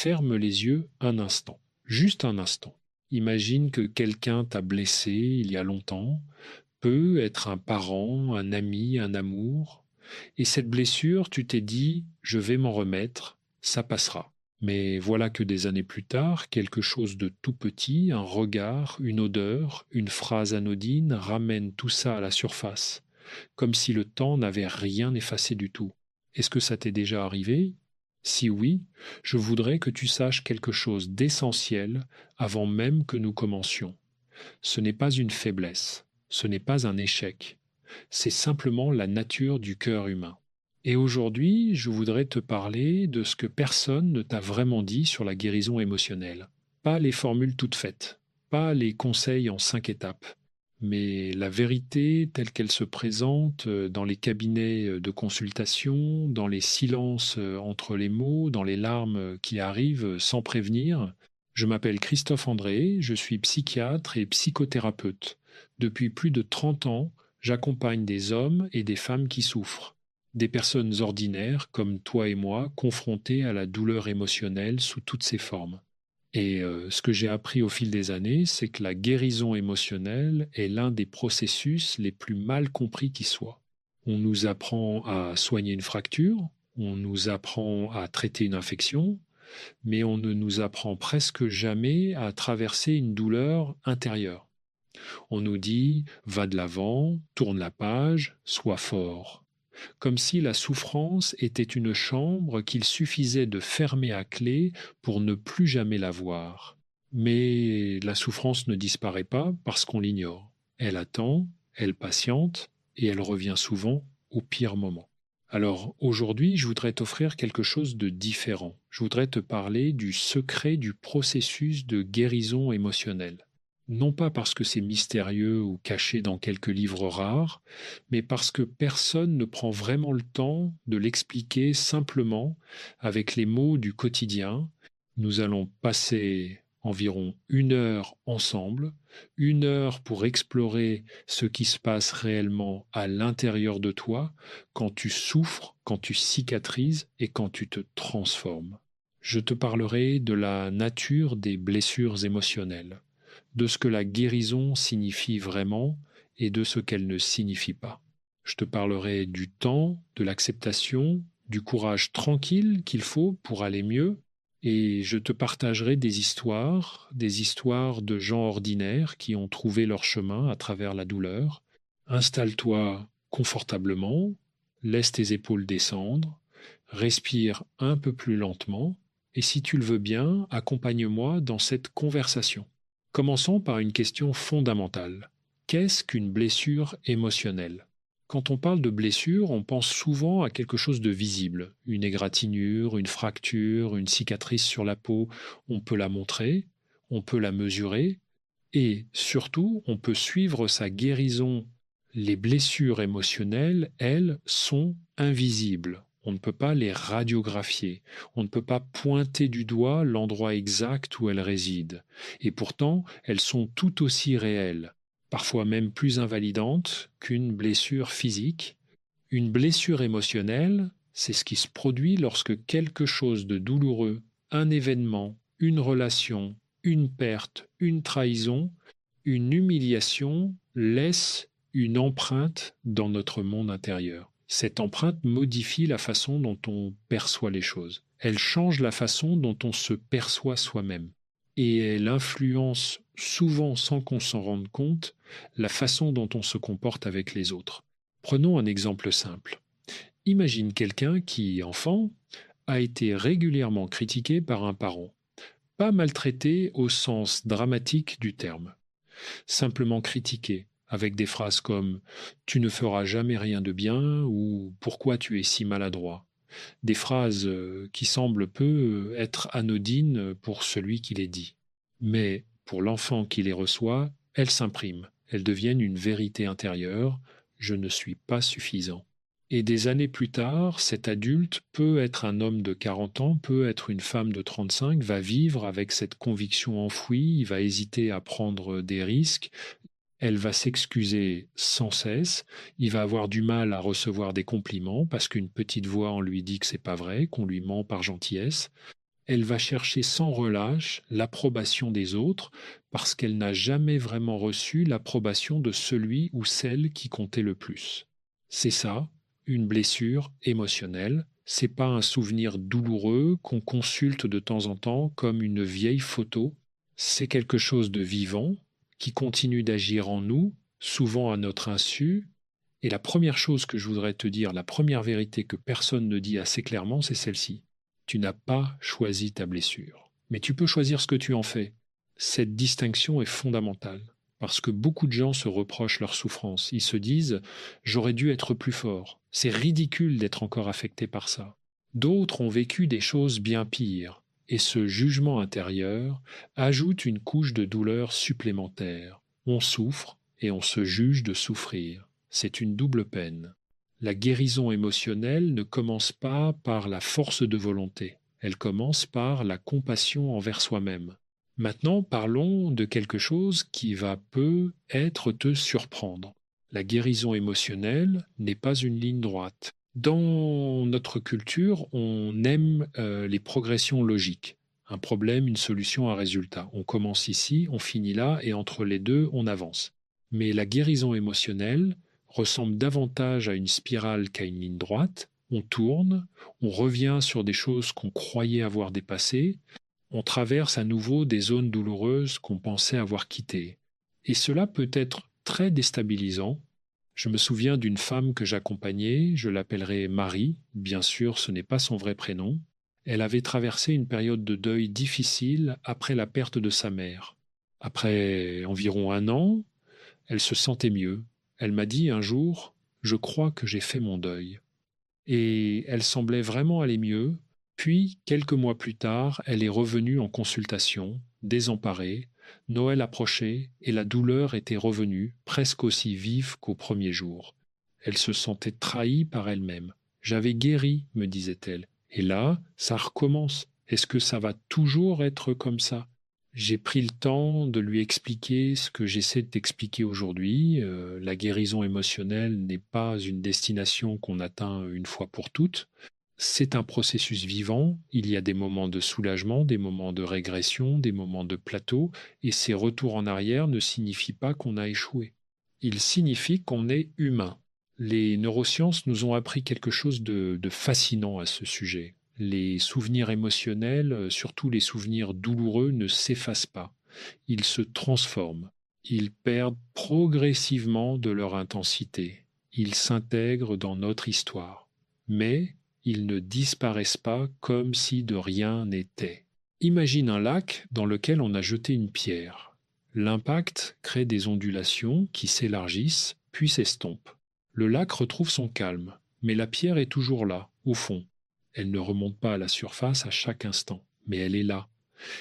ferme les yeux un instant, juste un instant. Imagine que quelqu'un t'a blessé il y a longtemps, peut être un parent, un ami, un amour, et cette blessure, tu t'es dit, je vais m'en remettre, ça passera. Mais voilà que des années plus tard, quelque chose de tout petit, un regard, une odeur, une phrase anodine ramène tout ça à la surface, comme si le temps n'avait rien effacé du tout. Est-ce que ça t'est déjà arrivé? Si oui, je voudrais que tu saches quelque chose d'essentiel avant même que nous commencions. Ce n'est pas une faiblesse, ce n'est pas un échec, c'est simplement la nature du cœur humain. Et aujourd'hui, je voudrais te parler de ce que personne ne t'a vraiment dit sur la guérison émotionnelle. Pas les formules toutes faites, pas les conseils en 5 étapes, mais la vérité telle qu'elle se présente dans les cabinets de consultation, dans les silences entre les mots, dans les larmes qui arrivent sans prévenir. Je m'appelle Christophe André, je suis psychiatre et psychothérapeute. Depuis plus de 30 ans, j'accompagne des hommes et des femmes qui souffrent, des personnes ordinaires comme toi et moi, confrontées à la douleur émotionnelle sous toutes ses formes. Et ce que j'ai appris au fil des années, c'est que la guérison émotionnelle est l'un des processus les plus mal compris qui soit. On nous apprend à soigner une fracture, on nous apprend à traiter une infection, mais on ne nous apprend presque jamais à traverser une douleur intérieure. On nous dit va de l'avant, tourne la page, sois fort. Comme si la souffrance était une chambre qu'il suffisait de fermer à clé pour ne plus jamais la voir. Mais la souffrance ne disparaît pas parce qu'on l'ignore. Elle attend, elle patiente et elle revient souvent au pire moment. Alors aujourd'hui, je voudrais t'offrir quelque chose de différent. Je voudrais te parler du secret du processus de guérison émotionnelle. Non pas parce que c'est mystérieux ou caché dans quelques livres rares, mais parce que personne ne prend vraiment le temps de l'expliquer simplement avec les mots du quotidien. Nous allons passer environ 1 heure ensemble, 1 heure pour explorer ce qui se passe réellement à l'intérieur de toi quand tu souffres, quand tu cicatrises et quand tu te transformes. Je te parlerai de la nature des blessures émotionnelles, de ce que la guérison signifie vraiment et de ce qu'elle ne signifie pas. Je te parlerai du temps, de l'acceptation, du courage tranquille qu'il faut pour aller mieux, et je te partagerai des histoires de gens ordinaires qui ont trouvé leur chemin à travers la douleur. Installe-toi confortablement, laisse tes épaules descendre, respire un peu plus lentement, et si tu le veux bien, accompagne-moi dans cette conversation. Commençons par une question fondamentale. Qu'est-ce qu'une blessure émotionnelle? Quand on parle de blessure, on pense souvent à quelque chose de visible, une égratignure, une fracture, une cicatrice sur la peau. On peut la montrer, on peut la mesurer, et surtout, on peut suivre sa guérison. Les blessures émotionnelles, elles, sont invisibles. On ne peut pas les radiographier. On ne peut pas pointer du doigt l'endroit exact où elles résident. Et pourtant, elles sont tout aussi réelles, parfois même plus invalidantes qu'une blessure physique. Une blessure émotionnelle, c'est ce qui se produit lorsque quelque chose de douloureux, un événement, une relation, une perte, une trahison, une humiliation laisse une empreinte dans notre monde intérieur. Cette empreinte modifie la façon dont on perçoit les choses. Elle change la façon dont on se perçoit soi-même. Et elle influence souvent sans qu'on s'en rende compte la façon dont on se comporte avec les autres. Prenons un exemple simple. Imagine quelqu'un qui, enfant, a été régulièrement critiqué par un parent. Pas maltraité au sens dramatique du terme. Simplement critiqué, avec des phrases comme « tu ne feras jamais rien de bien » ou « pourquoi tu es si maladroit ?» Des phrases qui semblent peu être anodines pour celui qui les dit. Mais pour l'enfant qui les reçoit, elles s'impriment, elles deviennent une vérité intérieure « je ne suis pas suffisant ». Et des années plus tard, cet adulte peut être un homme de 40 ans, peut être une femme de 35, va vivre avec cette conviction enfouie, il va hésiter à prendre des risques, elle va s'excuser sans cesse, il va avoir du mal à recevoir des compliments parce qu'une petite voix en lui dit que c'est pas vrai, qu'on lui ment par gentillesse. Elle va chercher sans relâche l'approbation des autres parce qu'elle n'a jamais vraiment reçu l'approbation de celui ou celle qui comptait le plus. C'est ça, une blessure émotionnelle. C'est pas un souvenir douloureux qu'on consulte de temps en temps comme une vieille photo. C'est quelque chose de vivant qui continue d'agir en nous, souvent à notre insu. Et la première chose que je voudrais te dire, la première vérité que personne ne dit assez clairement, c'est celle-ci. Tu n'as pas choisi ta blessure, mais tu peux choisir ce que tu en fais. Cette distinction est fondamentale, parce que beaucoup de gens se reprochent leur souffrance. Ils se disent « j'aurais dû être plus fort, c'est ridicule d'être encore affecté par ça ». D'autres ont vécu des choses bien pires, et ce jugement intérieur ajoute une couche de douleur supplémentaire. On souffre et on se juge de souffrir. C'est une double peine. La guérison émotionnelle ne commence pas par la force de volonté, elle commence par la compassion envers soi-même. Maintenant, parlons de quelque chose qui va peut-être te surprendre. La guérison émotionnelle n'est pas une ligne droite. Dans notre culture, on aime les progressions logiques. Un problème, une solution, un résultat. On commence ici, on finit là, et entre les deux, on avance. Mais la guérison émotionnelle ressemble davantage à une spirale qu'à une ligne droite. On tourne, on revient sur des choses qu'on croyait avoir dépassées, on traverse à nouveau des zones douloureuses qu'on pensait avoir quittées. Et cela peut être très déstabilisant. Je me souviens d'une femme que j'accompagnais, je l'appellerai Marie, bien sûr ce n'est pas son vrai prénom. Elle avait traversé une période de deuil difficile après la perte de sa mère. Après environ 1 an, elle se sentait mieux. Elle m'a dit un jour, je crois que j'ai fait mon deuil. Et elle semblait vraiment aller mieux. Puis, quelques mois plus tard, elle est revenue en consultation, désemparée. Noël approchait et la douleur était revenue, presque aussi vive qu'au premier jour. Elle se sentait trahie par elle-même. J'avais guéri, me disait-elle. Et là, ça recommence. Est-ce que ça va toujours être comme ça? J'ai pris le temps de lui expliquer ce que j'essaie de t'expliquer aujourd'hui. La guérison émotionnelle n'est pas une destination qu'on atteint une fois pour toutes. C'est un processus vivant. Il y a des moments de soulagement, des moments de régression, des moments de plateau, et ces retours en arrière ne signifient pas qu'on a échoué. Ils signifient qu'on est humain. Les neurosciences nous ont appris quelque chose de fascinant à ce sujet. Les souvenirs émotionnels, surtout les souvenirs douloureux, ne s'effacent pas. Ils se transforment. Ils perdent progressivement de leur intensité. Ils s'intègrent dans notre histoire. Mais ils ne disparaissent pas comme si de rien n'était. Imagine un lac dans lequel on a jeté une pierre. L'impact crée des ondulations qui s'élargissent puis s'estompent. Le lac retrouve son calme, mais la pierre est toujours là, au fond. Elle ne remonte pas à la surface à chaque instant, mais elle est là.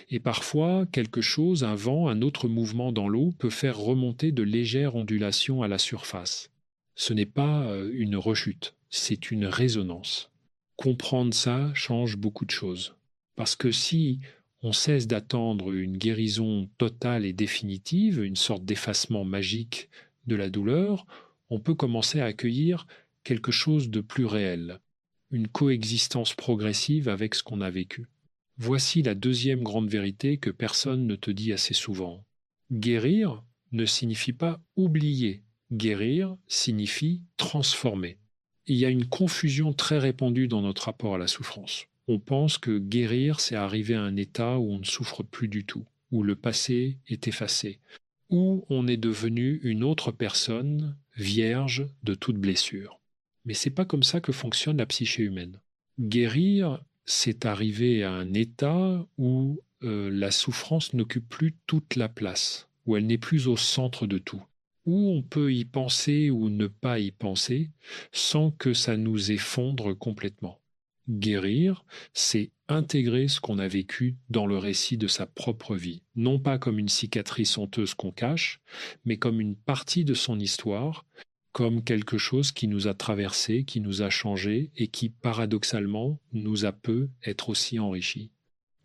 Et parfois, quelque chose, un vent, un autre mouvement dans l'eau peut faire remonter de légères ondulations à la surface. Ce n'est pas une rechute, c'est une résonance. Comprendre ça change beaucoup de choses. Parce que si on cesse d'attendre une guérison totale et définitive, une sorte d'effacement magique de la douleur, on peut commencer à accueillir quelque chose de plus réel, une coexistence progressive avec ce qu'on a vécu. Voici la deuxième grande vérité que personne ne te dit assez souvent. Guérir ne signifie pas oublier. Guérir signifie transformer. Il y a une confusion très répandue dans notre rapport à la souffrance. On pense que guérir, c'est arriver à un état où on ne souffre plus du tout, où le passé est effacé, où on est devenu une autre personne vierge de toute blessure. Mais c'est pas comme ça que fonctionne la psyché humaine. Guérir, c'est arriver à un état où la souffrance n'occupe plus toute la place, où elle n'est plus au centre de tout, où on peut y penser ou ne pas y penser sans que ça nous effondre complètement. Guérir, c'est intégrer ce qu'on a vécu dans le récit de sa propre vie, non pas comme une cicatrice honteuse qu'on cache, mais comme une partie de son histoire, comme quelque chose qui nous a traversé, qui nous a changé et qui, paradoxalement, nous a peu être aussi enrichi.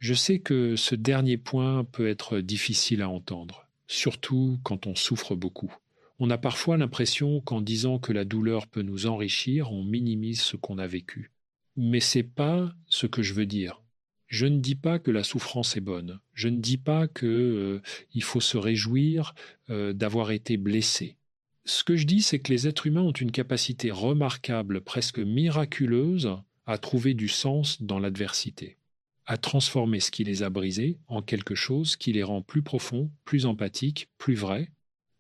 Je sais que ce dernier point peut être difficile à entendre, surtout quand on souffre beaucoup. On a parfois l'impression qu'en disant que la douleur peut nous enrichir, on minimise ce qu'on a vécu. Mais c'est pas ce que je veux dire. Je ne dis pas que la souffrance est bonne. Je ne dis pas que, il faut se réjouir d'avoir été blessé. Ce que je dis, c'est que les êtres humains ont une capacité remarquable, presque miraculeuse, à trouver du sens dans l'adversité, à transformer ce qui les a brisés en quelque chose qui les rend plus profonds, plus empathiques, plus vrais.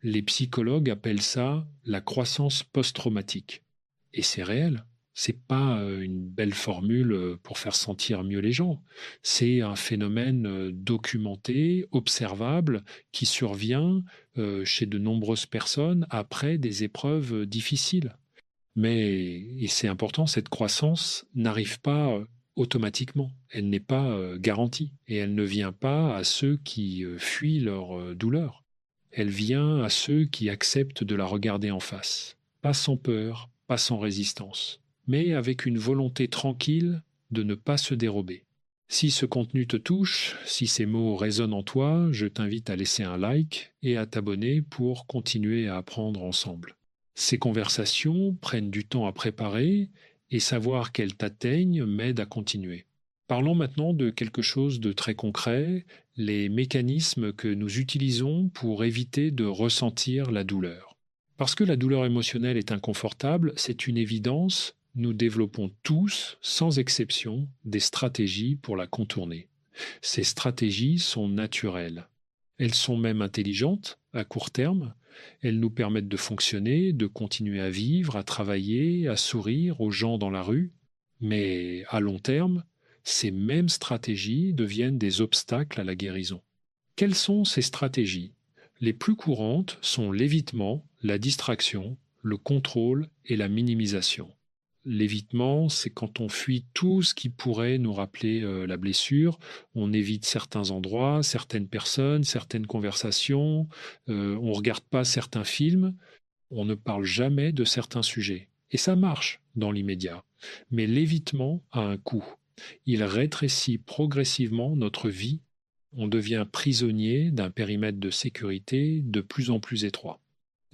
Les psychologues appellent ça la croissance post-traumatique. Et c'est réel. C'est pas une belle formule pour faire sentir mieux les gens. C'est un phénomène documenté, observable, qui survient chez de nombreuses personnes après des épreuves difficiles. Mais, et c'est important, cette croissance n'arrive pas automatiquement. Elle n'est pas garantie. Et elle ne vient pas à ceux qui fuient leur douleur. Elle vient à ceux qui acceptent de la regarder en face. Pas sans peur, pas sans résistance, mais avec une volonté tranquille de ne pas se dérober. Si ce contenu te touche, si ces mots résonnent en toi, je t'invite à laisser un like et à t'abonner pour continuer à apprendre ensemble. Ces conversations prennent du temps à préparer et savoir qu'elles t'atteignent m'aide à continuer. Parlons maintenant de quelque chose de très concret, les mécanismes que nous utilisons pour éviter de ressentir la douleur. Parce que la douleur émotionnelle est inconfortable, c'est une évidence, nous développons tous, sans exception, des stratégies pour la contourner. Ces stratégies sont naturelles. Elles sont même intelligentes à court terme. Elles nous permettent de fonctionner, de continuer à vivre, à travailler, à sourire aux gens dans la rue. Mais à long terme, ces mêmes stratégies deviennent des obstacles à la guérison. Quelles sont ces stratégies? Les plus courantes sont l'évitement, la distraction, le contrôle et la minimisation. L'évitement, c'est quand on fuit tout ce qui pourrait nous rappeler la blessure. On évite certains endroits, certaines personnes, certaines conversations. On ne regarde pas certains films. On ne parle jamais de certains sujets. Et ça marche dans l'immédiat. Mais l'évitement a un coût. Il rétrécit progressivement notre vie. On devient prisonnier d'un périmètre de sécurité de plus en plus étroit.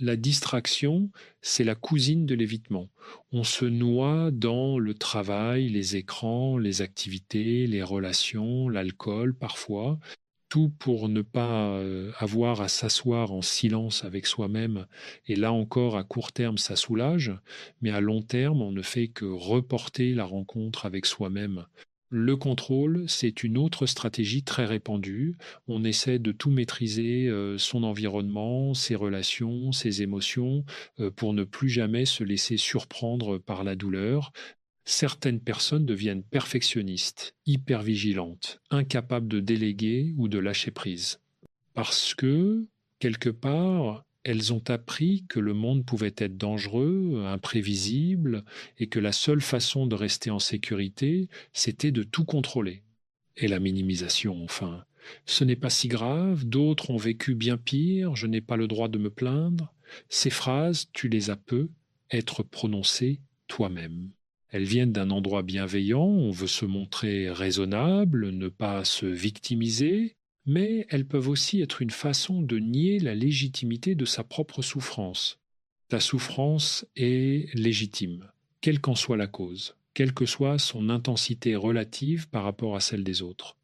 La distraction, c'est la cousine de l'évitement. On se noie dans le travail, les écrans, les activités, les relations, l'alcool parfois, tout pour ne pas avoir à s'asseoir en silence avec soi-même. Et là encore, à court terme, ça soulage, mais à long terme, on ne fait que reporter la rencontre avec soi-même. Le contrôle, c'est une autre stratégie très répandue. On essaie de tout maîtriser, son environnement, ses relations, ses émotions, pour ne plus jamais se laisser surprendre par la douleur. Certaines personnes deviennent perfectionnistes, hypervigilantes, incapables de déléguer ou de lâcher prise. Parce que, quelque part, elles ont appris que le monde pouvait être dangereux, imprévisible, et que la seule façon de rester en sécurité, c'était de tout contrôler. Et la minimisation, enfin. Ce n'est pas si grave, d'autres ont vécu bien pire, je n'ai pas le droit de me plaindre. Ces phrases, tu les as peu être prononcées toi-même. Elles viennent d'un endroit bienveillant, on veut se montrer raisonnable, ne pas se victimiser, mais elles peuvent aussi être une façon de nier la légitimité de sa propre souffrance. Ta souffrance est légitime, quelle qu'en soit la cause, quelle que soit son intensité relative par rapport à celle des autres.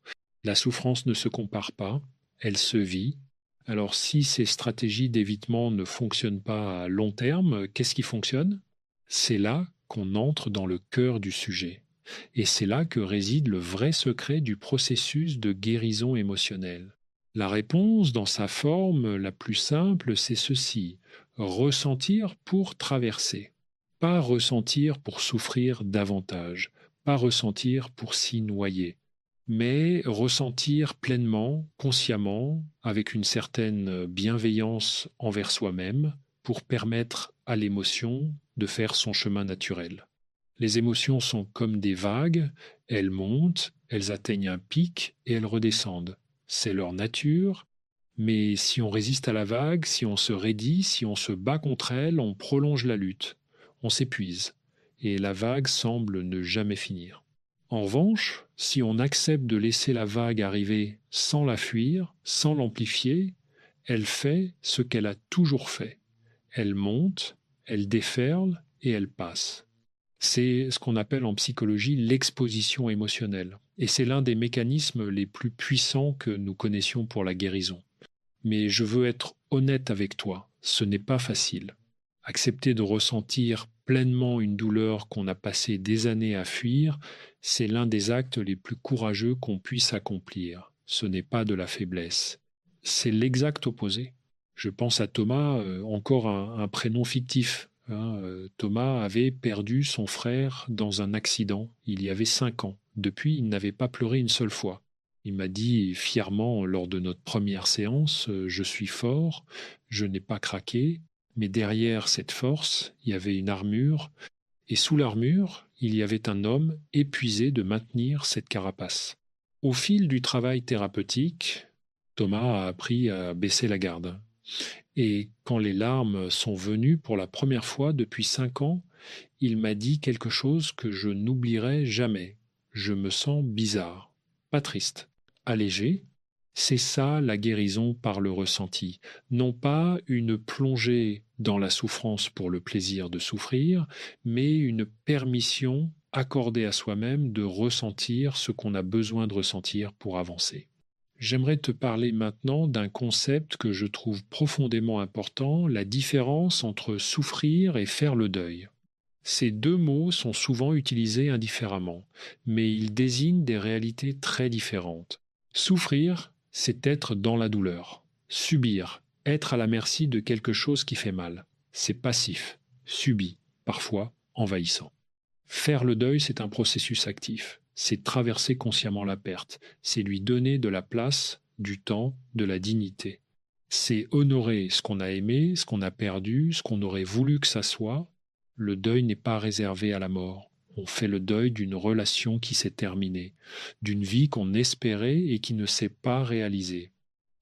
La souffrance ne se compare pas, elle se vit. Alors si ces stratégies d'évitement ne fonctionnent pas à long terme, qu'est-ce qui fonctionne? C'est là qu'on entre dans le cœur du sujet. Et c'est là que réside le vrai secret du processus de guérison émotionnelle. La réponse, dans sa forme la plus simple, c'est ceci: ressentir pour traverser. Pas ressentir pour souffrir davantage, pas ressentir pour s'y noyer, mais ressentir pleinement, consciemment, avec une certaine bienveillance envers soi-même, pour permettre à l'émotion de faire son chemin naturel. Les émotions sont comme des vagues, elles montent, elles atteignent un pic et elles redescendent. C'est leur nature, mais si on résiste à la vague, si on se raidit, si on se bat contre elle, on prolonge la lutte, on s'épuise, et la vague semble ne jamais finir. En revanche, si on accepte de laisser la vague arriver sans la fuir, sans l'amplifier, elle fait ce qu'elle a toujours fait. Elle monte, elle déferle et elle passe. C'est ce qu'on appelle en psychologie l'exposition émotionnelle. Et c'est l'un des mécanismes les plus puissants que nous connaissions pour la guérison. Mais je veux être honnête avec toi, ce n'est pas facile. Accepter de ressentir pleinement une douleur qu'on a passé des années à fuir, c'est l'un des actes les plus courageux qu'on puisse accomplir. Ce n'est pas de la faiblesse. C'est l'exact opposé. Je pense à Thomas, encore un prénom fictif. Thomas avait perdu son frère dans un accident il y avait 5 ans. Depuis, il n'avait pas pleuré une seule fois. Il m'a dit fièrement lors de notre première séance, je suis fort, je n'ai pas craqué, mais derrière cette force, il y avait une armure, et sous l'armure, il y avait un homme épuisé de maintenir cette carapace. Au fil du travail thérapeutique, Thomas a appris à baisser la garde. Et quand les larmes sont venues pour la première fois depuis 5 ans, il m'a dit quelque chose que je n'oublierai jamais. Je me sens bizarre, pas triste, allégé. C'est ça la guérison par le ressenti, non pas une plongée dans la souffrance pour le plaisir de souffrir, mais une permission accordée à soi-même de ressentir ce qu'on a besoin de ressentir pour avancer. J'aimerais te parler maintenant d'un concept que je trouve profondément important, la différence entre souffrir et faire le deuil. Ces deux mots sont souvent utilisés indifféremment, mais ils désignent des réalités très différentes. Souffrir, c'est être dans la douleur. Subir, être à la merci de quelque chose qui fait mal. C'est passif, subi, parfois envahissant. Faire le deuil, c'est un processus actif. C'est traverser consciemment la perte. C'est lui donner de la place, du temps, de la dignité. C'est honorer ce qu'on a aimé, ce qu'on a perdu, ce qu'on aurait voulu que ça soit. Le deuil n'est pas réservé à la mort. On fait le deuil d'une relation qui s'est terminée, d'une vie qu'on espérait et qui ne s'est pas réalisée,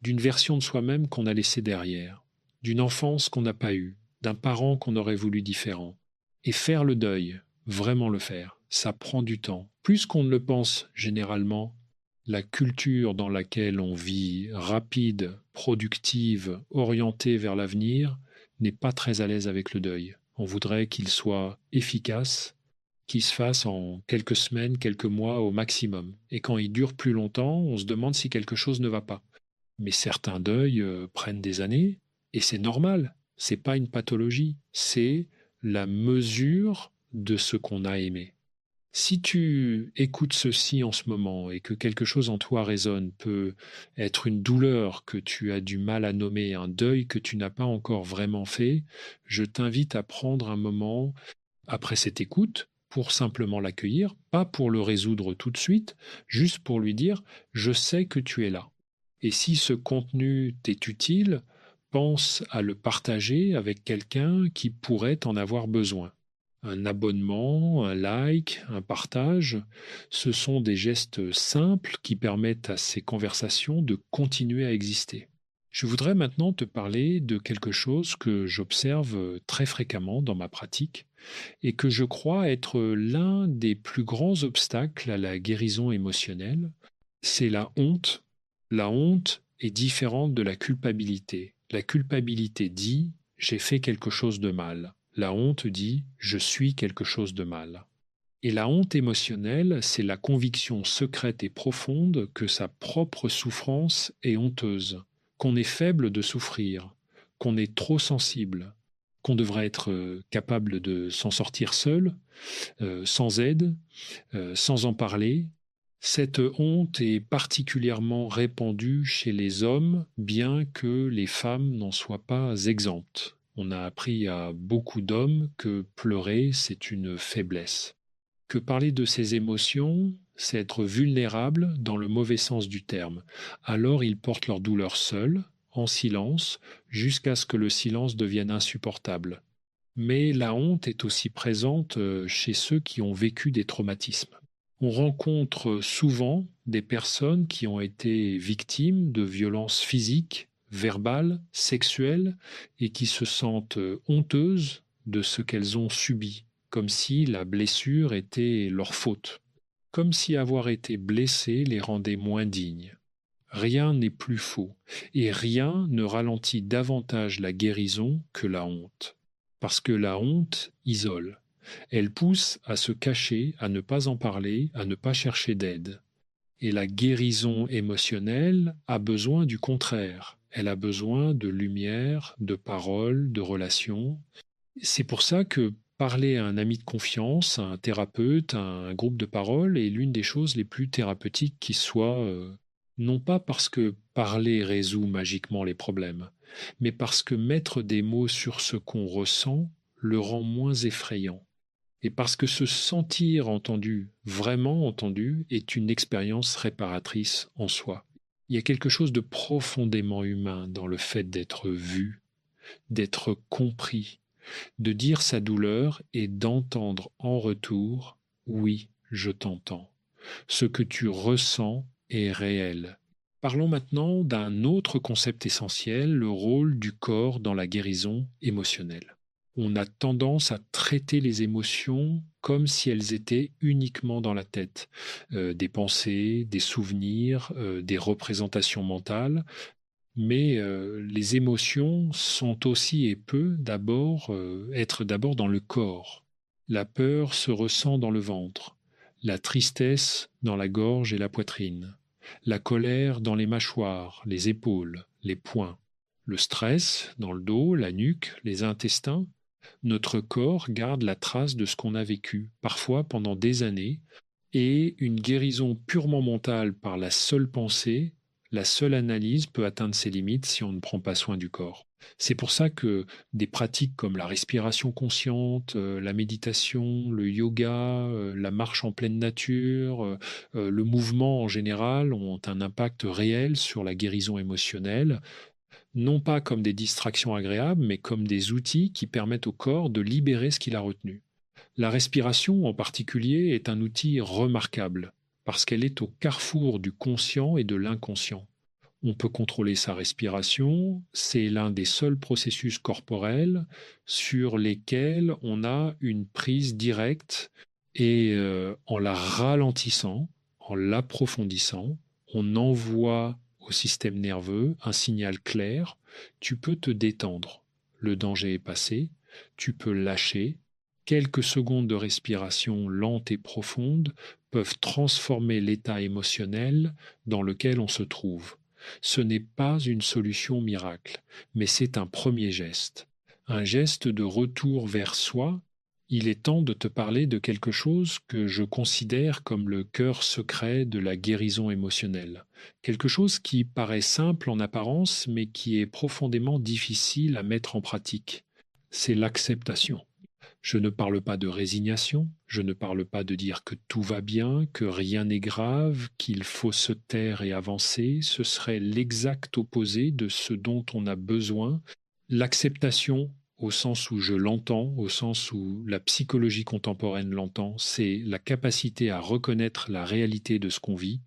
d'une version de soi-même qu'on a laissée derrière, d'une enfance qu'on n'a pas eue, d'un parent qu'on aurait voulu différent. Et faire le deuil, vraiment le faire, ça prend du temps. Plus qu'on ne le pense généralement, la culture dans laquelle on vit, rapide, productive, orientée vers l'avenir, n'est pas très à l'aise avec le deuil. On voudrait qu'il soit efficace, qu'il se fasse en quelques semaines, quelques mois au maximum. Et quand il dure plus longtemps, on se demande si quelque chose ne va pas. Mais certains deuils prennent des années, et c'est normal. C'est pas une pathologie, c'est la mesure de ce qu'on a aimé. Si tu écoutes ceci en ce moment et que quelque chose en toi résonne, peut être une douleur que tu as du mal à nommer, un deuil que tu n'as pas encore vraiment fait, je t'invite à prendre un moment après cette écoute pour simplement l'accueillir, pas pour le résoudre tout de suite, juste pour lui dire je sais que tu es là. Et si ce contenu t'est utile, pense à le partager avec quelqu'un qui pourrait en avoir besoin. Un abonnement, un like, un partage, ce sont des gestes simples qui permettent à ces conversations de continuer à exister. Je voudrais maintenant te parler de quelque chose que j'observe très fréquemment dans ma pratique et que je crois être l'un des plus grands obstacles à la guérison émotionnelle, c'est la honte. La honte est différente de la culpabilité. La culpabilité dit j'ai fait quelque chose de mal. La honte dit je suis quelque chose de mal. Et la honte émotionnelle, c'est la conviction secrète et profonde que sa propre souffrance est honteuse, qu'on est faible de souffrir, qu'on est trop sensible, qu'on devrait être capable de s'en sortir seul, sans aide, sans en parler. Cette honte est particulièrement répandue chez les hommes, bien que les femmes n'en soient pas exemptes. On a appris à beaucoup d'hommes que pleurer, c'est une faiblesse. Que parler de ses émotions, c'est être vulnérable dans le mauvais sens du terme. Alors ils portent leur douleur seuls, en silence, jusqu'à ce que le silence devienne insupportable. Mais la honte est aussi présente chez ceux qui ont vécu des traumatismes. On rencontre souvent des personnes qui ont été victimes de violences physiques, verbales, sexuelles, et qui se sentent honteuses de ce qu'elles ont subi, comme si la blessure était leur faute, comme si avoir été blessé les rendait moins dignes. Rien n'est plus faux, et rien ne ralentit davantage la guérison que la honte. Parce que la honte isole. Elle pousse à se cacher, à ne pas en parler, à ne pas chercher d'aide. Et la guérison émotionnelle a besoin du contraire. Elle a besoin de lumière, de paroles, de relations. C'est pour ça que parler à un ami de confiance, à un thérapeute, à un groupe de parole est l'une des choses les plus thérapeutiques qui soit, non pas parce que parler résout magiquement les problèmes, mais parce que mettre des mots sur ce qu'on ressent le rend moins effrayant. Et parce que se sentir entendu, vraiment entendu, est une expérience réparatrice en soi. Il y a quelque chose de profondément humain dans le fait d'être vu, d'être compris, de dire sa douleur et d'entendre en retour: oui, je t'entends. Ce que tu ressens est réel. Parlons maintenant d'un autre concept essentiel, le rôle du corps dans la guérison émotionnelle. On a tendance à traiter les émotions comme si elles étaient uniquement dans la tête. Des pensées, des souvenirs, des représentations mentales. Mais les émotions sont aussi et peuvent être d'abord dans le corps. La peur se ressent dans le ventre, la tristesse dans la gorge et la poitrine, la colère dans les mâchoires, les épaules, les poings, le stress dans le dos, la nuque, les intestins. Notre corps garde la trace de ce qu'on a vécu, parfois pendant des années, et une guérison purement mentale par la seule pensée, la seule analyse peut atteindre ses limites si on ne prend pas soin du corps. C'est pour ça que des pratiques comme la respiration consciente, la méditation, le yoga, la marche en pleine nature, le mouvement en général ont un impact réel sur la guérison émotionnelle, non pas comme des distractions agréables, mais comme des outils qui permettent au corps de libérer ce qu'il a retenu. La respiration en particulier est un outil remarquable parce qu'elle est au carrefour du conscient et de l'inconscient. On peut contrôler sa respiration, c'est l'un des seuls processus corporels sur lesquels on a une prise directe et en la ralentissant, en l'approfondissant, on envoie au système nerveux un signal clair: tu peux te détendre, le danger est passé, tu peux lâcher. Quelques secondes de respiration lente et profonde peuvent transformer l'état émotionnel dans lequel on se trouve. Ce n'est pas une solution miracle, mais c'est un premier geste. Un geste de retour vers soi. Il est temps de te parler de quelque chose que je considère comme le cœur secret de la guérison émotionnelle. Quelque chose qui paraît simple en apparence, mais qui est profondément difficile à mettre en pratique. C'est l'acceptation. Je ne parle pas de résignation, je ne parle pas de dire que tout va bien, que rien n'est grave, qu'il faut se taire et avancer. Ce serait l'exact opposé de ce dont on a besoin. L'acceptation, au sens où je l'entends, au sens où la psychologie contemporaine l'entend, c'est la capacité à reconnaître la réalité de ce qu'on vit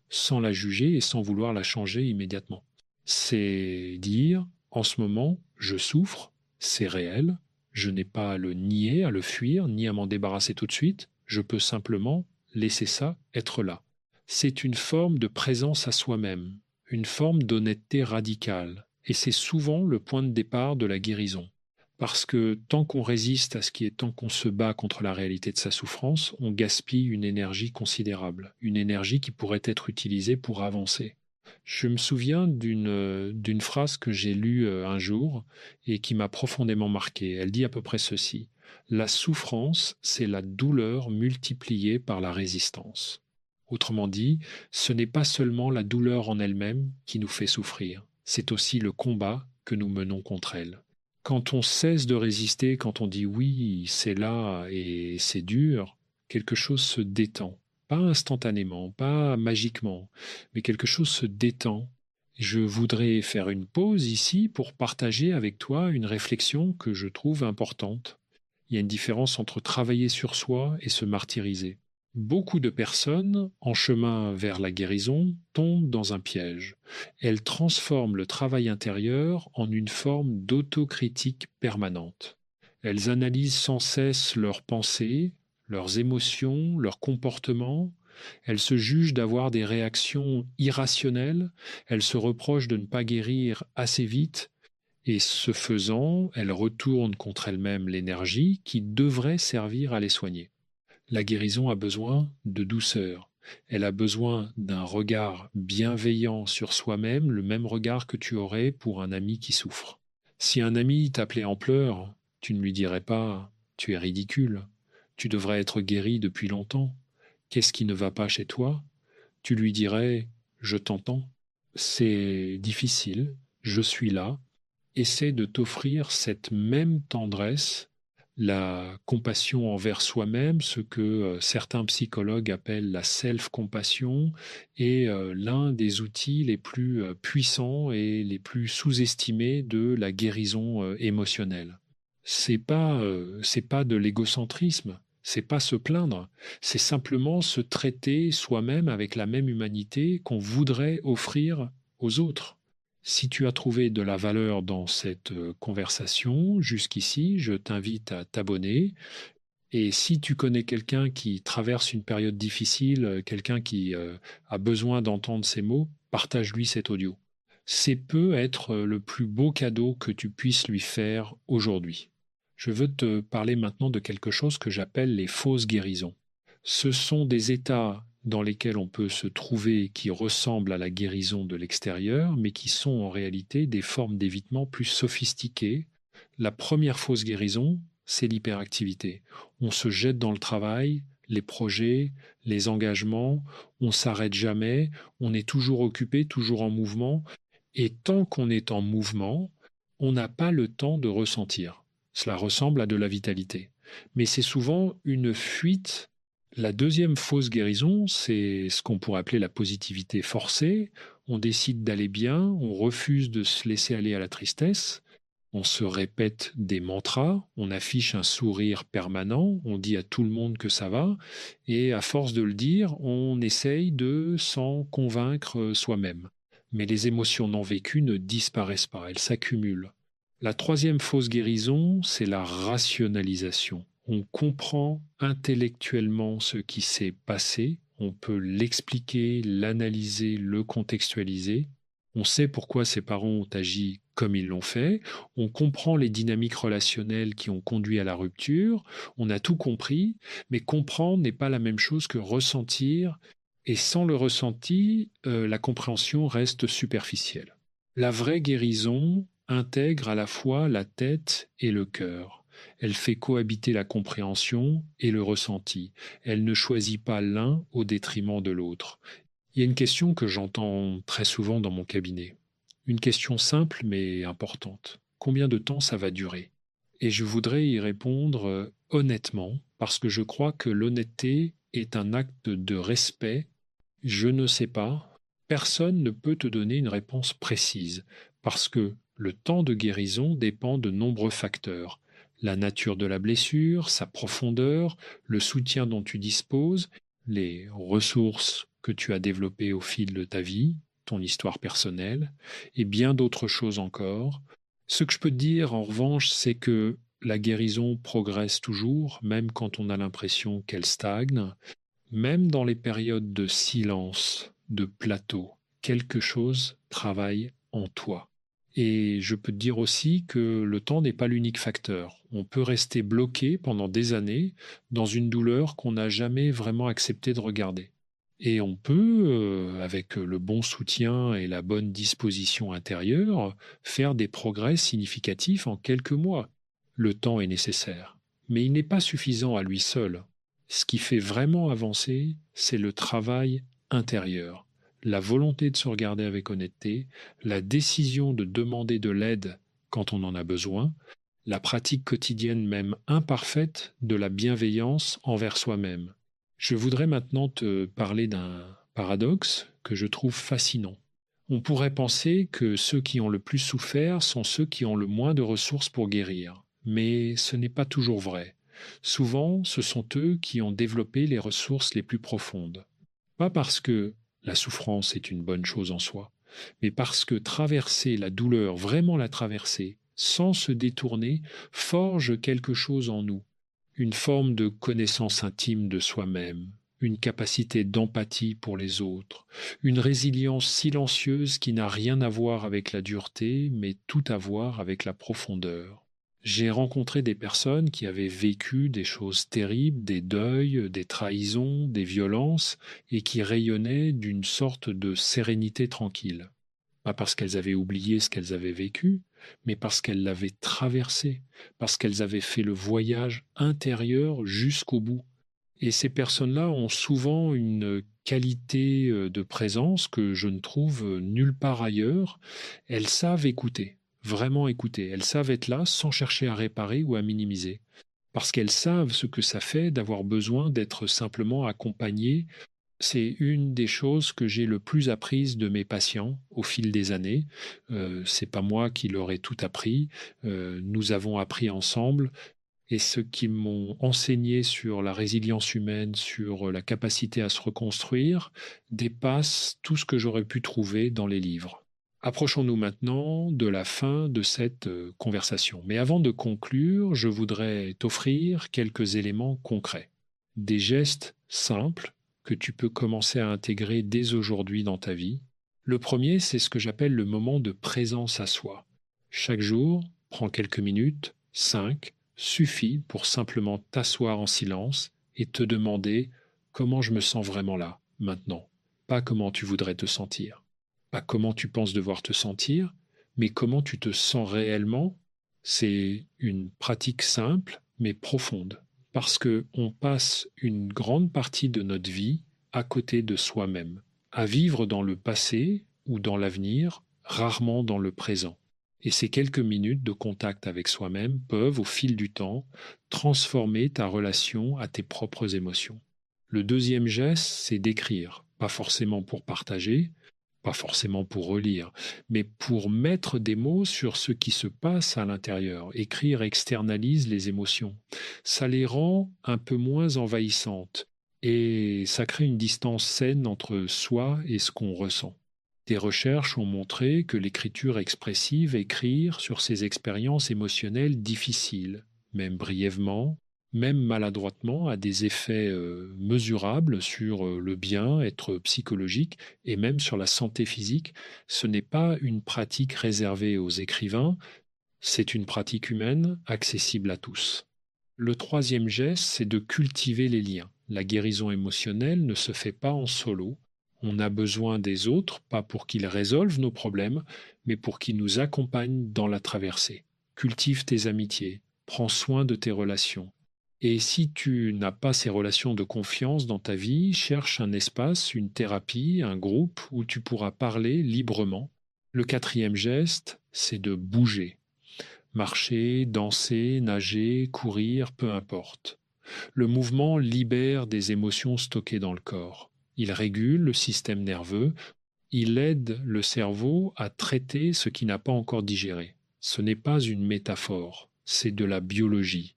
sans la juger et sans vouloir la changer immédiatement. C'est dire, en ce moment, je souffre, c'est réel, je n'ai pas à le nier, à le fuir, ni à m'en débarrasser tout de suite. Je peux simplement laisser ça être là. C'est une forme de présence à soi-même, une forme d'honnêteté radicale. Et c'est souvent le point de départ de la guérison. Parce que tant qu'on résiste à ce qui est, tant qu'on se bat contre la réalité de sa souffrance, on gaspille une énergie considérable, une énergie qui pourrait être utilisée pour avancer. Je me souviens d'une phrase que j'ai lue un jour et qui m'a profondément marqué. Elle dit à peu près ceci: la souffrance, c'est la douleur multipliée par la résistance. Autrement dit, ce n'est pas seulement la douleur en elle-même qui nous fait souffrir, c'est aussi le combat que nous menons contre elle. Quand on cesse de résister, quand on dit oui, c'est là et c'est dur, quelque chose se détend. Pas instantanément, pas magiquement, mais quelque chose se détend. Je voudrais faire une pause ici pour partager avec toi une réflexion que je trouve importante. Il y a une différence entre travailler sur soi et se martyriser. Beaucoup de personnes, en chemin vers la guérison, tombent dans un piège. Elles transforment le travail intérieur en une forme d'autocritique permanente. Elles analysent sans cesse leurs pensées, leurs émotions, leurs comportements. Elles se jugent d'avoir des réactions irrationnelles. Elles se reprochent de ne pas guérir assez vite. Et ce faisant, elles retournent contre elles-mêmes l'énergie qui devrait servir à les soigner. La guérison a besoin de douceur. Elle a besoin d'un regard bienveillant sur soi-même, le même regard que tu aurais pour un ami qui souffre. Si un ami t'appelait en pleurs, tu ne lui dirais pas « tu es ridicule, tu devrais être guéri depuis longtemps, qu'est-ce qui ne va pas chez toi ?» Tu lui dirais « je t'entends, c'est difficile, je suis là », essaie de t'offrir cette même tendresse, la compassion envers soi-même, ce que certains psychologues appellent la self-compassion, est l'un des outils les plus puissants et les plus sous-estimés de la guérison émotionnelle. C'est pas de l'égocentrisme, c'est pas se plaindre, c'est simplement se traiter soi-même avec la même humanité qu'on voudrait offrir aux autres. Si tu as trouvé de la valeur dans cette conversation jusqu'ici, je t'invite à t'abonner. Et si tu connais quelqu'un qui traverse une période difficile, quelqu'un qui a besoin d'entendre ces mots, partage-lui cet audio. C'est peut être le plus beau cadeau que tu puisses lui faire aujourd'hui. Je veux te parler maintenant de quelque chose que j'appelle les fausses guérisons. Ce sont des états dans lesquels on peut se trouver qui ressemblent à la guérison de l'extérieur, mais qui sont en réalité des formes d'évitement plus sophistiquées. La première fausse guérison, c'est l'hyperactivité. On se jette dans le travail, les projets, les engagements, on s'arrête jamais, on est toujours occupé, toujours en mouvement, et tant qu'on est en mouvement, on n'a pas le temps de ressentir. Cela ressemble à de la vitalité. Mais c'est souvent une fuite. La deuxième fausse guérison, c'est ce qu'on pourrait appeler la positivité forcée. On décide d'aller bien, on refuse de se laisser aller à la tristesse, on se répète des mantras, on affiche un sourire permanent, on dit à tout le monde que ça va, et à force de le dire, on essaye de s'en convaincre soi-même. Mais les émotions non vécues ne disparaissent pas, elles s'accumulent. La troisième fausse guérison, c'est la rationalisation. On comprend intellectuellement ce qui s'est passé, on peut l'expliquer, l'analyser, le contextualiser. On sait pourquoi ses parents ont agi comme ils l'ont fait, on comprend les dynamiques relationnelles qui ont conduit à la rupture, on a tout compris, mais comprendre n'est pas la même chose que ressentir, et sans le ressenti, la compréhension reste superficielle. La vraie guérison intègre à la fois la tête et le cœur. Elle fait cohabiter la compréhension et le ressenti. Elle ne choisit pas l'un au détriment de l'autre. Il y a une question que j'entends très souvent dans mon cabinet. Une question simple mais importante. Combien de temps ça va durer? Et je voudrais y répondre honnêtement, parce que je crois que l'honnêteté est un acte de respect. Je ne sais pas. Personne ne peut te donner une réponse précise, parce que le temps de guérison dépend de nombreux facteurs. La nature de la blessure, sa profondeur, le soutien dont tu disposes, les ressources que tu as développées au fil de ta vie, ton histoire personnelle, et bien d'autres choses encore. Ce que je peux te dire, en revanche, c'est que la guérison progresse toujours, même quand on a l'impression qu'elle stagne, même dans les périodes de silence, de plateau, quelque chose travaille en toi. Et je peux te dire aussi que le temps n'est pas l'unique facteur. On peut rester bloqué pendant des années dans une douleur qu'on n'a jamais vraiment accepté de regarder. Et on peut, avec le bon soutien et la bonne disposition intérieure, faire des progrès significatifs en quelques mois. Le temps est nécessaire. Mais il n'est pas suffisant à lui seul. Ce qui fait vraiment avancer, c'est le travail intérieur, la volonté de se regarder avec honnêteté, la décision de demander de l'aide quand on en a besoin, la pratique quotidienne même imparfaite de la bienveillance envers soi-même. Je voudrais maintenant te parler d'un paradoxe que je trouve fascinant. On pourrait penser que ceux qui ont le plus souffert sont ceux qui ont le moins de ressources pour guérir, mais ce n'est pas toujours vrai. Souvent, ce sont eux qui ont développé les ressources les plus profondes. Pas parce que la souffrance est une bonne chose en soi, mais parce que traverser la douleur, vraiment la traverser, sans se détourner, forge quelque chose en nous, une forme de connaissance intime de soi-même, une capacité d'empathie pour les autres, une résilience silencieuse qui n'a rien à voir avec la dureté, mais tout à voir avec la profondeur. J'ai rencontré des personnes qui avaient vécu des choses terribles, des deuils, des trahisons, des violences, et qui rayonnaient d'une sorte de sérénité tranquille. Pas parce qu'elles avaient oublié ce qu'elles avaient vécu, mais parce qu'elles l'avaient traversé, parce qu'elles avaient fait le voyage intérieur jusqu'au bout. Et ces personnes-là ont souvent une qualité de présence que je ne trouve nulle part ailleurs. Elles savent écouter, vraiment écouter. Elles savent être là sans chercher à réparer ou à minimiser. Parce qu'elles savent ce que ça fait d'avoir besoin d'être simplement accompagnées. C'est une des choses que j'ai le plus apprises de mes patients au fil des années. C'est pas moi qui leur ai tout appris. Nous avons appris ensemble. Et ce qu'ils m'ont enseigné sur la résilience humaine, sur la capacité à se reconstruire, dépasse tout ce que j'aurais pu trouver dans les livres. Approchons-nous maintenant de la fin de cette conversation. Mais avant de conclure, je voudrais t'offrir quelques éléments concrets. Des gestes simples que tu peux commencer à intégrer dès aujourd'hui dans ta vie. Le premier, c'est ce que j'appelle le moment de présence à soi. Chaque jour, prends quelques minutes, 5, suffit pour simplement t'asseoir en silence et te demander comment je me sens vraiment là, maintenant. Pas comment tu voudrais te sentir, pas comment tu penses devoir te sentir, mais comment tu te sens réellement. C'est une pratique simple mais profonde, parce que on passe une grande partie de notre vie à côté de soi-même, à vivre dans le passé ou dans l'avenir, rarement dans le présent. Et ces quelques minutes de contact avec soi-même peuvent, au fil du temps, transformer ta relation à tes propres émotions. Le deuxième geste, c'est d'écrire, pas forcément pour partager, pas forcément pour relire, mais pour mettre des mots sur ce qui se passe à l'intérieur. Écrire externalise les émotions. Ça les rend un peu moins envahissantes et ça crée une distance saine entre soi et ce qu'on ressent. Des recherches ont montré que l'écriture expressive, écrire sur ses expériences émotionnelles difficiles, même brièvement, même maladroitement, a des effets mesurables sur le bien-être psychologique et même sur la santé physique. Ce n'est pas une pratique réservée aux écrivains, c'est une pratique humaine accessible à tous. Le troisième geste, c'est de cultiver les liens. La guérison émotionnelle ne se fait pas en solo. On a besoin des autres, pas pour qu'ils résolvent nos problèmes, mais pour qu'ils nous accompagnent dans la traversée. Cultive tes amitiés, prends soin de tes relations. Et si tu n'as pas ces relations de confiance dans ta vie, cherche un espace, une thérapie, un groupe où tu pourras parler librement. Le quatrième geste, c'est de bouger. Marcher, danser, nager, courir, peu importe. Le mouvement libère des émotions stockées dans le corps. Il régule le système nerveux, il aide le cerveau à traiter ce qui n'a pas encore digéré. Ce n'est pas une métaphore, c'est de la biologie.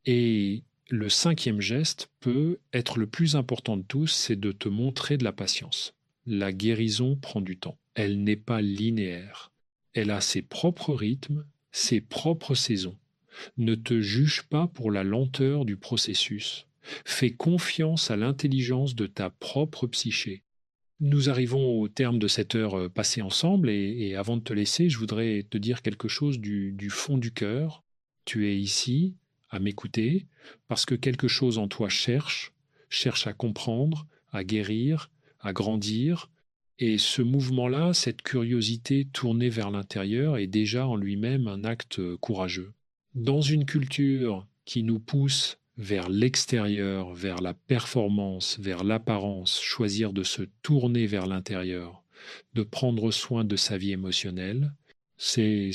Et le cinquième geste peut être le plus important de tous, c'est de te montrer de la patience. La guérison prend du temps. Elle n'est pas linéaire. Elle a ses propres rythmes, ses propres saisons. Ne te juge pas pour la lenteur du processus. Fais confiance à l'intelligence de ta propre psyché. Nous arrivons au terme de cette heure passée ensemble et avant de te laisser, je voudrais te dire quelque chose du fond du cœur. Tu es ici à m'écouter parce que quelque chose en toi cherche à comprendre, à guérir, à grandir. Et ce mouvement-là, cette curiosité tournée vers l'intérieur est déjà en lui-même un acte courageux. Dans une culture qui nous pousse vers l'extérieur, vers la performance, vers l'apparence, choisir de se tourner vers l'intérieur, de prendre soin de sa vie émotionnelle, c'est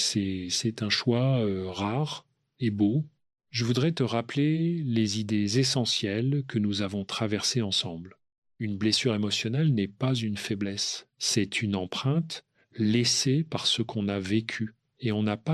un choix rare et beau. Je voudrais te rappeler les idées essentielles que nous avons traversées ensemble. Une blessure émotionnelle n'est pas une faiblesse, c'est une empreinte laissée par ce qu'on a vécu et on n'a pas